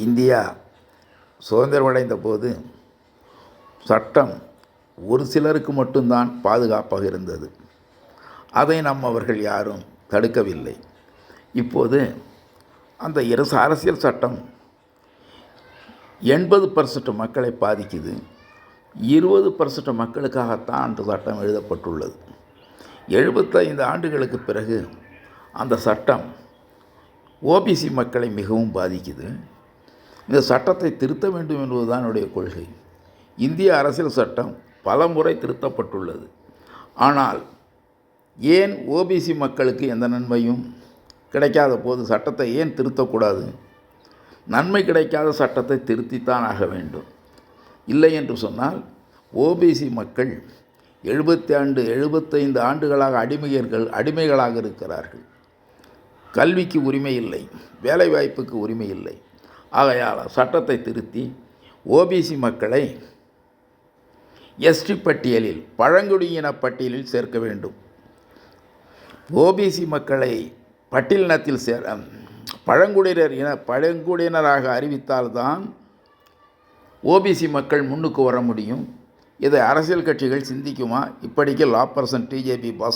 India சுதந்திரமடைந்த போது சட்டம் ஒரு சிலருக்கு மட்டும்தான் பாதுகாப்பாக இருந்தது. அதை நம்மவர்கள் யாரும் தடுக்கவில்லை. இப்போது அந்த அரசியல் சட்டம் 80% மக்களை பாதிக்குது. 20% மக்களுக்காகத்தான் அந்த சட்டம் எழுதப்பட்டுள்ளது. 75 ஆண்டுகளுக்கு பிறகு அந்த சட்டம் ஓபிசி மக்களை மிகவும் பாதிக்குது. இந்த சட்டத்தை திருத்த வேண்டும் என்பதுதான் என்னுடைய கொள்கை. இந்திய அரசியல் சட்டம் பல முறை திருத்தப்பட்டுள்ளது. ஆனால் ஏன் ஓபிசி மக்களுக்கு எந்த நன்மையும் கிடைக்காத போது சட்டத்தை ஏன் திருத்தக்கூடாது? நன்மை கிடைக்காத சட்டத்தை திருத்தித்தான் ஆக வேண்டும். இல்லை என்று சொன்னால் ஓபிசி மக்கள் 75 ஆண்டுகளாக அடிமைகளாக இருக்கிறார்கள். கல்விக்கு உரிமை இல்லை, வேலைவாய்ப்புக்கு உரிமை இல்லை. ஆகையால் சட்டத்தை திருத்தி ஓபிசி மக்களை எஸ்டி பட்டியலில், பழங்குடியின பட்டியலில் சேர்க்க வேண்டும். ஓபிசி மக்களை பட்டியலினத்தில் பழங்குடியினராக அறிவித்தால்தான் ஓபிசி மக்கள் முன்னுக்கு வர முடியும். இதை அரசியல் கட்சிகள் சிந்திக்குமா? இப்படிக்கு லா பர்சன் டிஜேபி பாஸ்